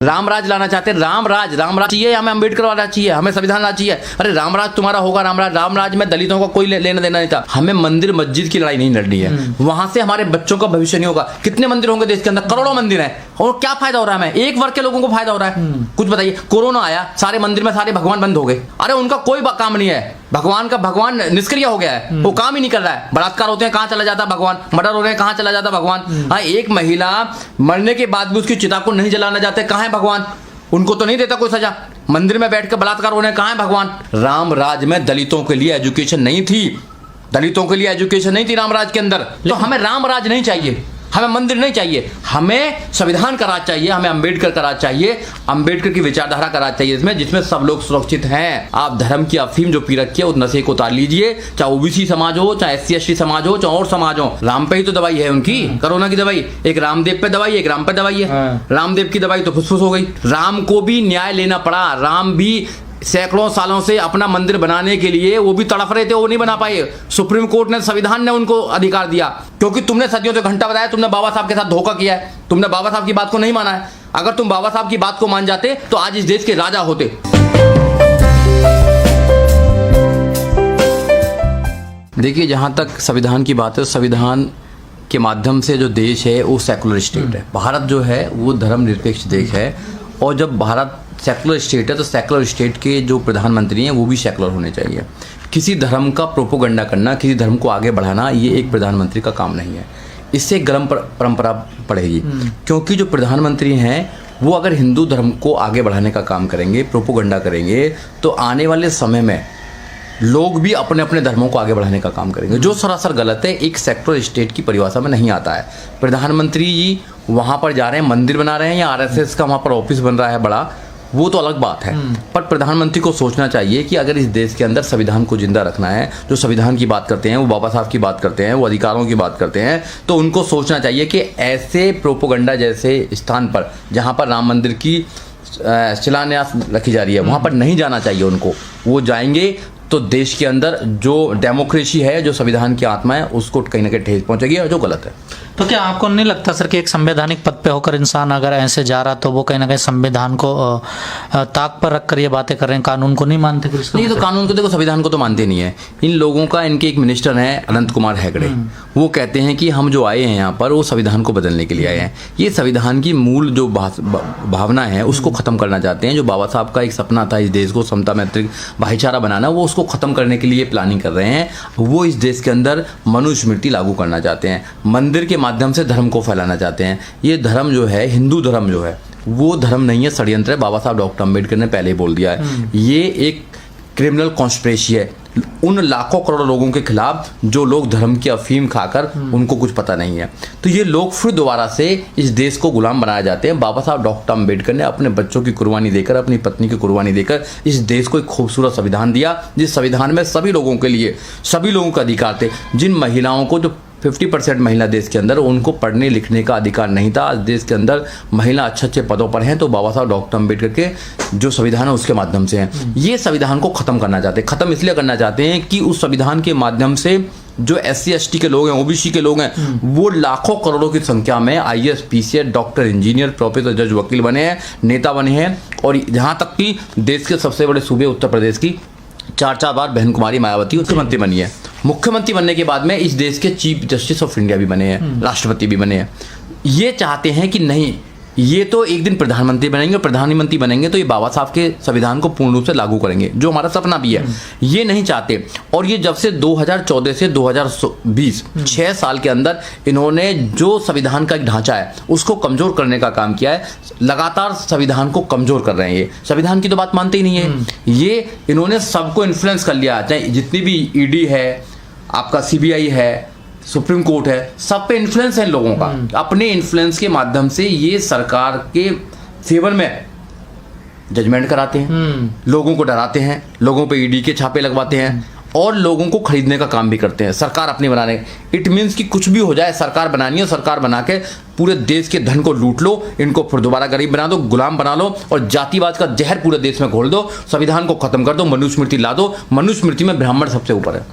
राम राज लाना चाहते हैं, राम राज चाहिए, हमें अम्बेडकर वाला चाहिए, हमें संविधान राज चाहिए। अरे राम राज तुम्हारा होगा, राम राज में दलितों का कोई लेना देना नहीं था। हमें मंदिर मस्जिद की लड़ाई नहीं लड़नी है, वहां से हमारे बच्चों का भविष्य नहीं होगा। कितने मंदिर होंगे देश के अंदर, करोड़ों मंदिर हैं, और क्या फायदा हो रहा है हमें? एक वर्ग के लोगों को फायदा हो रहा है। कुछ बताइए, कोरोना आया, सारे मंदिर में सारे भगवान बंद हो गए। अरे उनका कोई काम नहीं है, भगवान निष्क्रिय हो गया है, वो काम ही नहीं कर रहा है। बलात्कार होते हैं, कहां चला जाता भगवान? मर्डर हो रहे हैं, कहां चला जाता भगवान? हाँ, एक महिला मरने के बाद भी उसकी चिता को नहीं जलाना चाहते, कहां है भगवान? उनको तो नहीं देता कोई सजा। मंदिर में बैठ कर बलात्कार होने, कहां है भगवान? राम राज में दलितों के लिए एजुकेशन नहीं थी, दलितों के लिए एजुकेशन नहीं थी राम राज के अंदर। तो हमें राम राज नहीं चाहिए, हमें मंदिर नहीं चाहिए, हमें संविधान का राज चाहिए, हमें अम्बेडकर का राज चाहिए, अम्बेडकर की विचारधारा का राज चाहिए, जिसमें सब लोग सुरक्षित हैं। आप धर्म की अफीम जो पी रखी है उस नशे को उतार लीजिए, चाहे ओबीसी समाज हो, चाहे SC ST समाज हो, चाहे और समाज हो। राम पे ही तो दवाई है उनकी, कोरोना की दवाई। एक रामदेव पे दवाई, एक राम पे दवाई है। रामदेव की दवाई तो फुसफुस हो गई। राम को भी न्याय लेना पड़ा, राम भी सैकड़ों सालों से अपना मंदिर बनाने के लिए वो भी तड़फ रहे थे, वो नहीं बना पाए। सुप्रीम कोर्ट ने, संविधान ने उनको अधिकार दिया, क्योंकि तुमने सदियों से घंटा बताया, तुमने बाबा साहब के साथ धोखा किया है, तुमने बाबा साहब की बात को नहीं माना है। अगर तुम बाबा साहब की बात को मान जाते तो आज इस देश के राजा होते। देखिए, जहां तक संविधान की बात है, संविधान के माध्यम से जो देश है वो सेकुलर स्टेट है। भारत जो है वो धर्मनिरपेक्ष देश है, और जब भारत सेकुलर स्टेट है तो सेकुलर स्टेट के जो प्रधानमंत्री हैं वो भी सेकुलर होने चाहिए। किसी धर्म का प्रोपोगंडा करना, किसी धर्म को आगे बढ़ाना, ये एक प्रधानमंत्री का काम नहीं है। इससे गर्म परंपरा पड़ेगी, क्योंकि जो प्रधानमंत्री हैं वो अगर हिंदू धर्म को आगे बढ़ाने का काम करेंगे, प्रोपोगंडा करेंगे, तो आने वाले समय में लोग भी अपने अपने धर्मों को आगे बढ़ाने का काम करेंगे, जो सरासर गलत है, एक सेक्युलर स्टेट की परिभाषा में नहीं आता है। प्रधानमंत्री जी वहाँ पर जा रहे हैं, मंदिर बना रहे हैं, या RSS का वहाँ पर ऑफिस बन रहा है बड़ा, वो तो अलग बात है। पर प्रधानमंत्री को सोचना चाहिए कि अगर इस देश के अंदर संविधान को जिंदा रखना है, जो संविधान की बात करते हैं, वो बाबा साहब की बात करते हैं, वो अधिकारों की बात करते हैं, तो उनको सोचना चाहिए कि ऐसे प्रोपोगंडा जैसे स्थान पर, जहाँ पर राम मंदिर की शिलान्यास रखी जा रही है, वहाँ पर नहीं जाना चाहिए उनको। वो जाएंगे तो देश के अंदर जो डेमोक्रेसी है, जो संविधान की आत्मा है, उसको कहीं ना कहीं ठेस पहुंचेगी, और जो गलत है। तो क्या आपको नहीं लगता सर कि एक संवैधानिक पद पे होकर इंसान अगर ऐसे जा रहा तो वो कहीं ना कहीं संविधान को ताक पर रखकर ये बातें कर रहे हैं, कानून को नहीं मानते? नहीं, तो कानून को देखो, संविधान को तो मानते नहीं है इन लोगों का। इनके एक मिनिस्टर हैं अनंत कुमार हेगड़े, वो कहते हैं कि हम जो आए हैं यहाँ पर वो संविधान को बदलने के लिए आए हैं। ये संविधान की मूल जो भावना है उसको खत्म करना चाहते हैं। जो बाबा साहब का एक सपना था इस देश को समता, मैत्री, भाईचारा बनाना, वो उसको खत्म करने के लिए प्लानिंग कर रहे हैं। वो इस देश के अंदर मनुस्मृति लागू करना चाहते हैं, मंदिर के माध्यम से धर्म को फैलाना चाहते हैं। ये धर्म जो है, हिंदू धर्म जो है, वो धर्म नहीं है, षड्यंत्र है। बाबा साहब डॉक्टर अम्बेडकर ने पहले ही बोल दिया है, ये एक क्रिमिनल कॉन्स्पिरेसी है उन लाखों करोड़ों लोगों के खिलाफ जो लोग धर्म की अफीम खाकर उनको कुछ पता नहीं है। तो ये लोग फिर दोबारा से इस देश को गुलाम बनाए जाते हैं। बाबा साहब डॉक्टर अम्बेडकर ने अपने बच्चों की कुर्बानी देकर, अपनी पत्नी की कुर्बानी देकर इस देश को एक खूबसूरत संविधान दिया, जिस संविधान में सभी लोगों के लिए, सभी लोगों का अधिकार थे। जिन महिलाओं को, जो 50% महिला देश के अंदर, उनको पढ़ने लिखने का अधिकार नहीं था, आज देश के अंदर महिला अच्छे अच्छे पदों पर हैं, तो बाबा साहब डॉक्टर अम्बेडकर के जो संविधान है उसके माध्यम से हैं। ये संविधान को खत्म करना चाहते हैं। खत्म इसलिए करना चाहते हैं कि उस संविधान के माध्यम से जो SC ST के लोग हैं, OBC के लोग हैं, वो लाखों करोड़ों की संख्या में IAS PCS, doctor, engineer, professor, जज, वकील बने हैं, नेता बने हैं। और यहाँ तक कि देश के सबसे बड़े सूबे उत्तर प्रदेश की 4 बार बहन कुमारी मायावती मुख्यमंत्री बनी है। मुख्यमंत्री बनने के बाद में इस देश के चीफ जस्टिस ऑफ इंडिया भी बने हैं, राष्ट्रपति भी बने हैं। ये चाहते हैं कि नहीं, ये तो एक दिन प्रधानमंत्री बनेंगे, प्रधानमंत्री बनेंगे तो ये बाबा साहब के संविधान को पूर्ण रूप से लागू करेंगे, जो हमारा सपना भी है। ये नहीं चाहते। और ये जब से 2014 से 2020 6 साल के अंदर इन्होंने जो संविधान का एक ढांचा है उसको कमजोर करने का काम किया है। लगातार संविधान को कमजोर कर रहे हैं। ये संविधान की तो बात मानते ही नहीं है। ये इन्होंने सबको इन्फ्लुएंस कर लिया, चाहे जितनी भी ED है, आपका CBI है, सुप्रीम कोर्ट है, सब पे इन्फ्लुएंस है लोगों का। अपने इन्फ्लुएंस के माध्यम से ये सरकार के फेवर में जजमेंट कराते हैं, लोगों को डराते हैं, लोगों पे ED के छापे लगवाते हैं, और लोगों को खरीदने का काम भी करते हैं, सरकार अपनी बनाने। इट मीन्स कि कुछ भी हो जाए, सरकार बनानी है, सरकार बना के पूरे देश के धन को लूट लो, इनको फिर दोबारा गरीब बना दो, गुलाम बना लो, और जातिवाद का जहर पूरे देश में घोल दो, संविधान को खत्म कर दो, मनुस्मृति ला दो। मनुस्मृति में ब्राह्मण सबसे ऊपर है।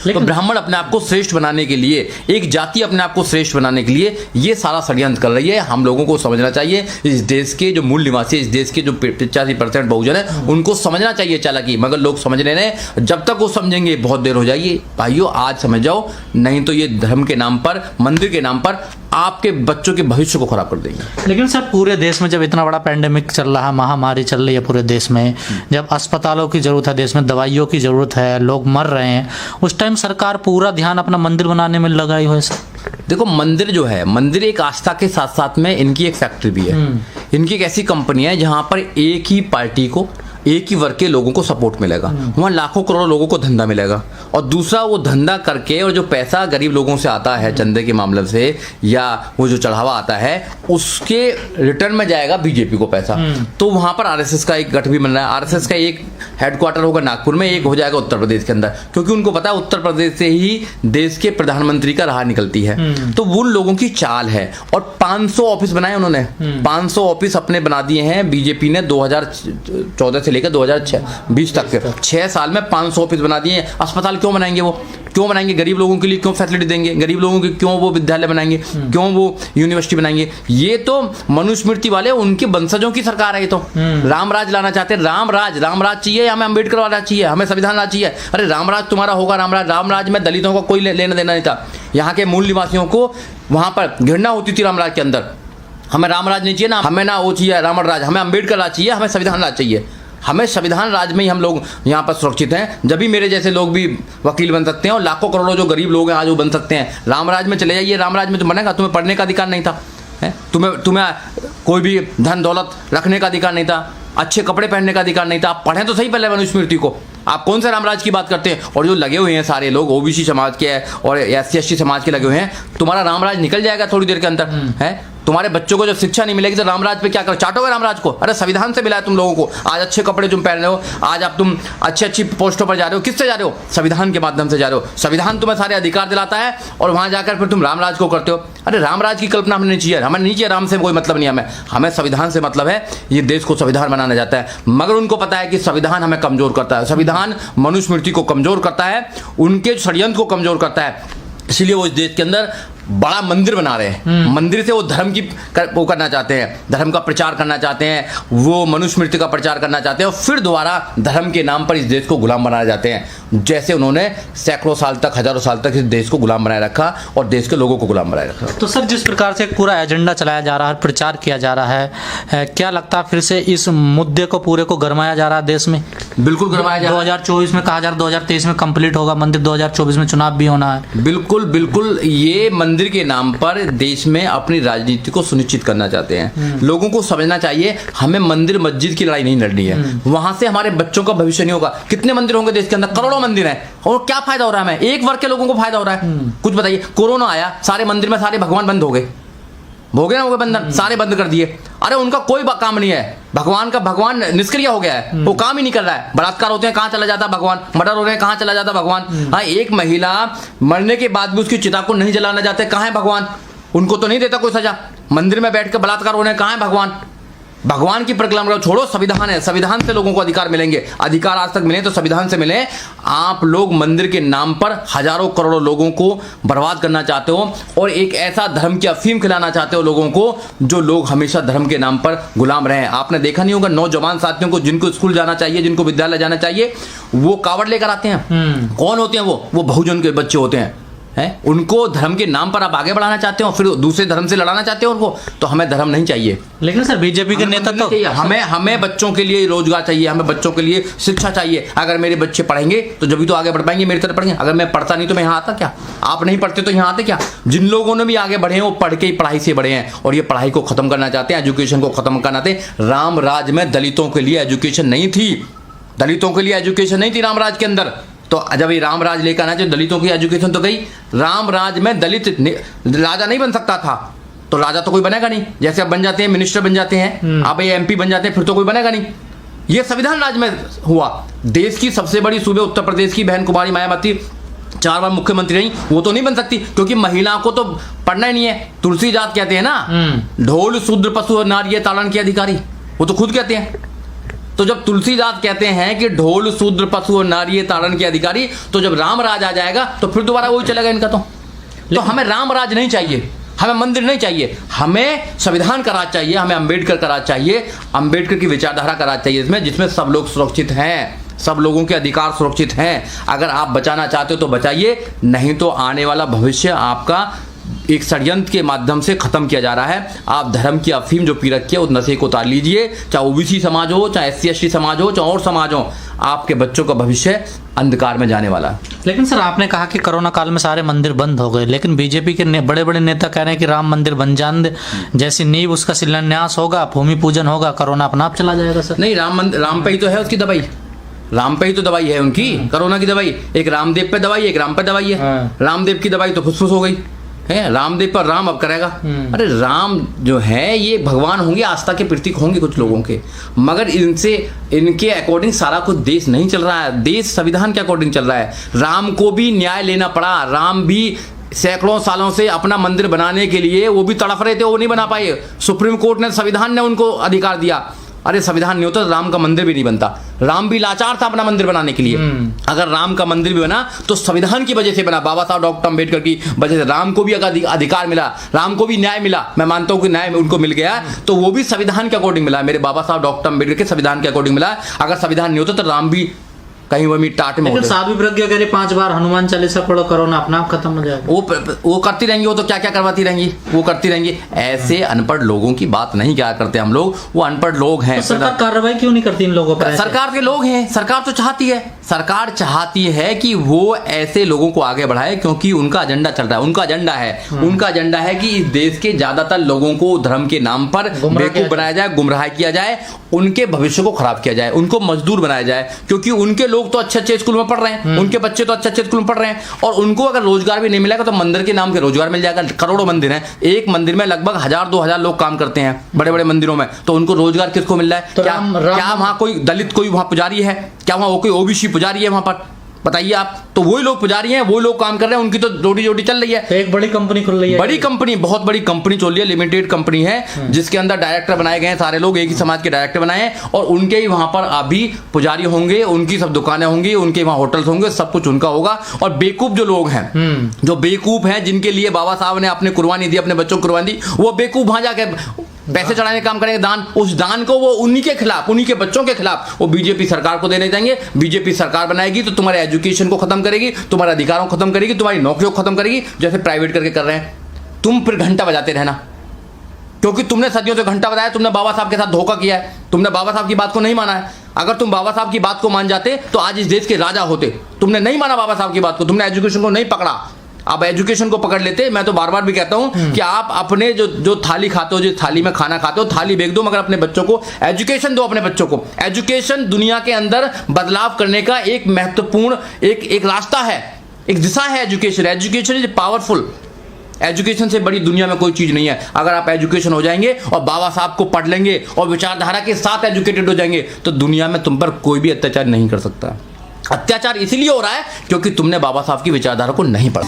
तो ब्राह्मण अपने आप को श्रेष्ठ बनाने के लिए, एक जाति अपने आप को श्रेष्ठ बनाने के लिए ये सारा षड्यंत्र कर रही है। हम लोगों को समझना चाहिए, इस देश के जो मूल निवासी, इस देश के जो 85% बहुजन है, उनको समझना चाहिए चालाकी, मगर लोग समझ रहे हैं। जब तक वो समझेंगे बहुत देर हो जाएगी। भाइयों, आज समझ जाओ, नहीं तो ये धर्म के नाम पर, मंदिर के नाम पर आपके बच्चों के भविष्य को खराब कर देंगे। लेकिन सर, पूरे देश में जब इतना बड़ा पैंडेमिक चल रहा है, महामारी चल रही है पूरे देश में, जब अस्पतालों की जरूरत है, देश में दवाइयों की जरूरत है, लोग मर रहे हैं, उस टाइम सरकार पूरा ध्यान अपना मंदिर बनाने में लगाई हुई है सर। देखो, मंदिर जो है, मंदिर एक आस्था के साथ साथ में इनकी एक फैक्ट्री भी है। इनकी एक ऐसी कंपनी है जहां पर एक ही पार्टी को, एक ही वर्ग के लोगों को सपोर्ट मिलेगा, वहाँ लाखों करोड़ों लोगों को धंधा मिलेगा। और दूसरा, वो धंधा करके और जो पैसा गरीब लोगों से आता है चंदे के मामले से, या वो जो चढ़ावा आता है, उसके रिटर्न में जाएगा बीजेपी को पैसा। तो वहाँ पर आरएसएस का एक गठ भी बन रहा है। आरएसएस का एक हेडक्वार्टर होगा नागपुर में, एक हो जाएगा उत्तर प्रदेश के अंदर, क्योंकि उनको पता है उत्तर प्रदेश से ही देश के प्रधानमंत्री का राह निकलती है। तो वो उन लोगों की चाल है। और 500 ऑफिस बनाए उन्होंने, 500 ऑफिस अपने बना दिए हैं बीजेपी ने 2014 से लेकर 2020 तक के 6 साल में 500 ऑफिस बना दिए। अस्पताल क्यों बनाएंगे? वो क्यों बनाएंगे? गरीब लोगों के लिए क्यों फैसिलिटी देंगे? गरीब लोगों के क्यों वो विद्यालय बनाएंगे? क्यों वो यूनिवर्सिटी बनाएंगे? ये तो मनुस्मृति वाले, उनके वंशजों की सरकार है। ये तो रामराज लाना चाहते हैं। रामराज चाहिए, हमें अम्बेडकर वाला चाहिए, हमें संविधान लाना चाहिए। अरे रामराज तुम्हारा होगा, रामराज में दलितों का कोई लेना देना नहीं था। यहाँ के मूल निवासियों को वहां पर घृणा होती थी रामराज के अंदर। हमें रामराज नहीं चाहिए ना, हमें ना वो चाहिए रावण राज, हमें अम्बेडकर राज चाहिए, हमें संविधान राज चाहिए। हमें संविधान राज में ही हम लोग यहाँ पर सुरक्षित हैं। जब भी मेरे जैसे लोग भी वकील बन सकते हैं, और लाखों करोड़ों जो गरीब लोग हैं आज वो बन सकते हैं। रामराज में चले जाइए, रामराज में तो बनेगा, तुम्हें पढ़ने का अधिकार नहीं था, तुम्हें कोई भी धन दौलत रखने का अधिकार नहीं था, अच्छे कपड़े पहनने का अधिकार नहीं था। आप पढ़ें तो सही पहले मनुस्मृति को। आप कौन से रामराज की बात करते हैं? और जो लगे हुए हैं सारे लोग ओबीसी समाज के और SC/ST समाज के लगे हुए हैं, तुम्हारा रामराज निकल जाएगा थोड़ी देर के अंदर है। तुम्हारे बच्चों को जब शिक्षा नहीं मिलेगी तो रामराज पे क्या करो? चाटोगे रामराज को? अरे संविधान से मिला है तुम लोगों को। आज अच्छे कपड़े तुम पहन रहे हो, आज आप तुम अच्छी पोस्टों पर जा रहे हो, किससे जा रहे हो? संविधान के माध्यम से जा रहे हो। संविधान तुम्हें सारे अधिकार दिलाता है और वहां जाकर फिर तुम रामराज को करते हो। अरे रामराज की कल्पना हमें नहीं चाहिए, हमें नहीं चाहिए। राम से कोई मतलब नहीं, हमें संविधान से मतलब है। ये देश को संविधान बनाना चाहता है, मगर उनको पता है कि संविधान हमें कमजोर करता है, संविधान मनुस्मृति को कमजोर करता है, उनके षड्यंत्र को कमजोर करता है। इसलिए वो इस देश के अंदर बड़ा मंदिर बना रहे हैं। मंदिर से वो धर्म की वो करना चाहते हैं, धर्म का प्रचार करना चाहते हैं, वो मनुस्मृति का प्रचार करना चाहते हैं, और फिर दोबारा धर्म के नाम पर इस देश को गुलाम बनाना चाहते हैं। जैसे उन्होंने सैकड़ों साल तक, हजारों साल तक इस देश को गुलाम बनाए रखा और देश के लोगों को गुलाम बनाए रखा। तो सर, जिस प्रकार से एक पूरा एजेंडा चलाया जा रहा है, प्रचार किया जा रहा है, क्या लगता है फिर से इस मुद्दे को पूरे को गरमाया जा रहा है देश में? बिल्कुल गरमाया जा रहा है। 2024 में कहा जा रहा है 2023 में कंप्लीट होगा मंदिर, 2024 में चुनाव भी होना है। बिल्कुल बिल्कुल, ये मंदिर के नाम पर देश में अपनी राजनीति को सुनिश्चित करना चाहते हैं। लोगों को समझना चाहिए, हमें मंदिर मस्जिद की लड़ाई नहीं लड़नी है। वहां से हमारे बच्चों का भविष्य नहीं होगा। कितने मंदिर होंगे देश के अंदर? करोड़ों मंदिर हैं, और क्या फायदा हो रहा है? हमें एक वर्ग के लोगों को फायदा हो रहा है? कुछ बताइए। कोरोना आया, सारे मंदिर में सारे भगवान बंद हो गए ना, हो गए बंधन, सारे बंद कर दिए। अरे उनका कोई काम नहीं है, भगवान निष्क्रिय हो गया है, वो काम ही नहीं कर रहा है। बलात्कार होते हैं, कहाँ चला जाता भगवान? मर्डर हो रहे हैं, कहाँ चला जाता भगवान? हाँ, एक महिला मरने के बाद भी उसकी चिता को नहीं जलाना चाहते, कहाँ है भगवान? उनको तो नहीं देता कोई सजा। मंदिर में बैठ कर बलात्कार हो रहे हैं, कहाँ है भगवान? भगवान की परिक्रमा छोड़ो, संविधान है, संविधान से लोगों को अधिकार मिलेंगे। अधिकार आज तक मिले तो संविधान से मिले। आप लोग मंदिर के नाम पर हजारों करोड़ों लोगों को बर्बाद करना चाहते हो, और एक ऐसा धर्म की अफीम खिलाना चाहते हो लोगों को, जो लोग हमेशा धर्म के नाम पर गुलाम रहे। आपने देखा नहीं होगा, नौजवान साथियों को जिनको स्कूल जाना चाहिए, जिनको विद्यालय जाना चाहिए, वो कावड़ लेकर आते हैं। कौन होते हैं वो बहुजन के बच्चे होते हैं। उनको धर्म के नाम पर आप आगे बढ़ाना चाहते हो, फिर दूसरे धर्म से लड़ाना चाहते हो उनको। तो हमें धर्म नहीं चाहिए। लेकिन सर, बीजेपी के नेता तो हमें बच्चों के लिए रोजगार चाहिए, हमें बच्चों के लिए शिक्षा चाहिए। अगर मेरे बच्चे पढ़ेंगे तो जब भी तो आगे बढ़ पाएंगे, मेरी तरह पढ़ेंगे। अगर मैं पढ़ता नहीं तो मैं यहाँ आता क्या? आप नहीं पढ़ते तो यहाँ आते क्या? जिन लोगों ने भी आगे बढ़े हैं वो पढ़ के ही पढ़ाई से बढ़े हैं, और ये पढ़ाई को खत्म करना चाहते हैं, एजुकेशन को खत्म करना चाहते हैं। राम राज में दलितों के लिए एजुकेशन नहीं थी, दलितों के लिए एजुकेशन नहीं थी रामराज के अंदर। तो जब ये रामराज लेकर आना चाहिए, दलितों की एजुकेशन तो गई। रामराज में दलित राजा नहीं बन सकता था, तो राजा तो कोई बनेगा नहीं। जैसे अब बन जाते हैं, मिनिस्टर बन जाते हैं, आप ये MP बन जाते हैं, फिर तो कोई बनेगा नहीं। ये संविधान राज में हुआ। देश की सबसे बड़ी सूबे उत्तर प्रदेश की बहन कुमारी मायावती 4 बार मुख्यमंत्री रही, वो तो नहीं बन सकती, क्योंकि महिला को तो पढ़ना ही नहीं है। तुलसी जात कहते हैं ना, ढोल शूद्र पशु और नारी ताड़न के अधिकारी, वो तो खुद कहते हैं। तो जब तुलसीदास कहते हैं कि ढोल शूद्र पशु और नारी ताड़न के अधिकारी, तो जब राम राज आ जाएगा तो फिर दोबारा वही चलेगा इनका। तो हमें राम राज नहीं चाहिए, हमें मंदिर नहीं चाहिए, हमें संविधान का राज चाहिए, हमें अंबेडकर का राज चाहिए, अंबेडकर की विचारधारा का राज चाहिए इसमें, जिसमें सब लोग सुरक्षित हैं, सब लोगों के अधिकार सुरक्षित हैं। अगर आप बचाना चाहते हो तो बचाइए, नहीं तो आने वाला भविष्य आपका एक षड्यंत्र के माध्यम से खत्म किया जा रहा है। आप धर्म की अफीम जो पी रखी है उस नशे को उतार लीजिए, चाहे ओबीसी समाज हो, चाहे SC ST समाज हो, चाहे और समाज हो, आपके बच्चों का भविष्य अंधकार में जाने वाला है। लेकिन सर आपने कहा कि कोरोना काल में सारे मंदिर बंद हो गए, लेकिन बीजेपी के बड़े बड़े नेता कह रहे हैं कि राम मंदिर बन जाने दे, जैसी नींव उसका शिलान्यास होगा, भूमि पूजन होगा, कोरोना अपना आप चला जाएगा सर। नहीं, राम पे ही तो है उसकी दवाई, राम पे ही तो दवाई है उनकी, कोरोना की दवाई। एक रामदेव पे दवाई, एक राम पे दवाई है। रामदेव की दवाई तो फुसफुस हो गई है, रामदेव पर राम अब करेगा। अरे राम जो है ये भगवान होंगे, आस्था के प्रतीक होंगे कुछ लोगों के, मगर इनके अकॉर्डिंग सारा कुछ देश नहीं चल रहा है, देश संविधान के अकॉर्डिंग चल रहा है। राम को भी न्याय लेना पड़ा, राम भी सैकड़ों सालों से अपना मंदिर बनाने के लिए वो भी तड़फ रहे थे, वो नहीं बना पाए। सुप्रीम कोर्ट ने, संविधान ने उनको अधिकार दिया। अरे संविधान नहीं होता तो राम का मंदिर भी नहीं बनता। राम भी लाचार था अपना मंदिर बनाने के लिए। अगर राम का मंदिर भी बना तो संविधान की वजह से बना, बाबा साहब डॉक्टर अम्बेडकर की वजह से। राम को भी अगर अधिकार मिला, राम को भी न्याय मिला, मैं मानता हूं कि न्याय उनको मिल गया, तो वो भी संविधान के अकॉर्डिंग मिला, मेरे बाबा साहब डॉक्टर अम्बेडकर के संविधान के अकॉर्डिंग मिला। अगर संविधान नहीं होता तो राम भी कहीं वो टाट में होते। साध्वी प्रज्ञा कह रही 5 बार हनुमान चालीसा पढ़ो, कोरोना अपना आप खत्म हो जाएगा। वो करती रहेंगी, वो तो क्या क्या करवाती रहेंगी, वो करती रहेंगी। ऐसे अनपढ़ लोगों की बात नहीं क्या करते हम लोग, वो अनपढ़ लोग हैं। तो सरकार कार्रवाई क्यों नहीं करती इन लोगों पर? सरकार के लोग हैं, सरकार तो चाहती है, सरकार चाहती है कि वो ऐसे लोगों को आगे बढ़ाए, क्योंकि उनका एजेंडा चल रहा है, उनका एजेंडा है, उनका एजेंडा है कि इस देश के ज्यादातर लोगों को धर्म के नाम पर बेवकूफ बनाया जाए, गुमराह किया जाए, उनके भविष्य को खराब किया जाए, उनको मजदूर बनाया जाए, क्योंकि उनके लोग तो अच्छे अच्छे स्कूल में पढ़ रहे हैं, उनके बच्चे तो अच्छे अच्छे स्कूल में पढ़ रहे हैं, और उनको अगर रोजगार भी नहीं मिलेगा तो मंदिर के नाम के रोजगार मिल जाएगा। करोड़ों मंदिर हैं, एक मंदिर में लगभग 1000-2000 लोग काम करते हैं बड़े बड़े मंदिरों में, तो उनको रोजगार किसको मिल रहा है? तो क्या वहां कोई दलित कोई वहां पुजारी है? क्या वहां कोई ओबीसी पुजारी है वहां पर? बताइए आप। तो वही लोग पुजारी हैं, वो लोग काम कर रहे हैं, उनकी तो रोटी रोटी चल रही है। तो एक बड़ी कंपनी खुल रही है, बड़ी कंपनी, बहुत बड़ी कंपनी चल रही है, लिमिटेड कंपनी है, जिसके अंदर डायरेक्टर बनाए गए हैं, सारे लोग एक ही समाज के डायरेक्टर बनाए हैं, और उनके ही वहां पर अभी पुजारी होंगे, उनकी सब दुकानें होंगी, उनके वहां होटल्स होंगे, सब कुछ उनका होगा। और बेवकूफ जो लोग हैं, जो बेवकूफ हैं, जिनके लिए बाबा साहब ने अपने कुर्बानी दी, अपने बच्चों को कुर्बानी दी, वो बेवकूफ वहां जाके पैसे चढ़ाने काम करेंगे, दान, उस दान को वो उन्हीं के खिलाफ, उन्हीं के बच्चों के खिलाफ वो बीजेपी सरकार को देने जाएंगे। बीजेपी सरकार बनाएगी तो तुम्हारे एजुकेशन को खत्म करेगी, तुम्हारे अधिकारों को खत्म करेगी, तुम्हारी नौकरियों को खत्म करेगी, जैसे प्राइवेट करके कर रहे हैं। तुम फिर घंटा बजाते रहना, क्योंकि तुमने सदियों से घंटा बजाया, तुमने बाबा साहब के साथ धोखा किया है, तुमने बाबा साहब की बात को नहीं माना है। अगर तुम बाबा साहब की बात को मान जाते तो आज इस देश के राजा होते। तुमने नहीं माना बाबा साहब की बात को, तुमने एजुकेशन को नहीं पकड़ा। आप एजुकेशन को पकड़ लेते। मैं तो बार बार भी कहता हूं कि आप अपने जो थाली खाते हो, जिस थाली में खाना खाते हो, थाली बेच दो, मगर अपने बच्चों को एजुकेशन दो। अपने बच्चों को एजुकेशन दुनिया के अंदर बदलाव करने का एक महत्वपूर्ण एक रास्ता है, एक दिशा है education. Education is powerful. Education से बड़ी दुनिया में कोई चीज नहीं है। अगर आप एजुकेशन हो जाएंगे और बाबा साहब को पढ़ लेंगे और विचारधारा के साथ एजुकेटेड हो जाएंगे, तो दुनिया में तुम पर कोई भी अत्याचार नहीं कर सकता। अत्याचार इसलिए हो रहा है क्योंकि तुमने बाबा साहब की विचारधारा को नहीं पढ़ा।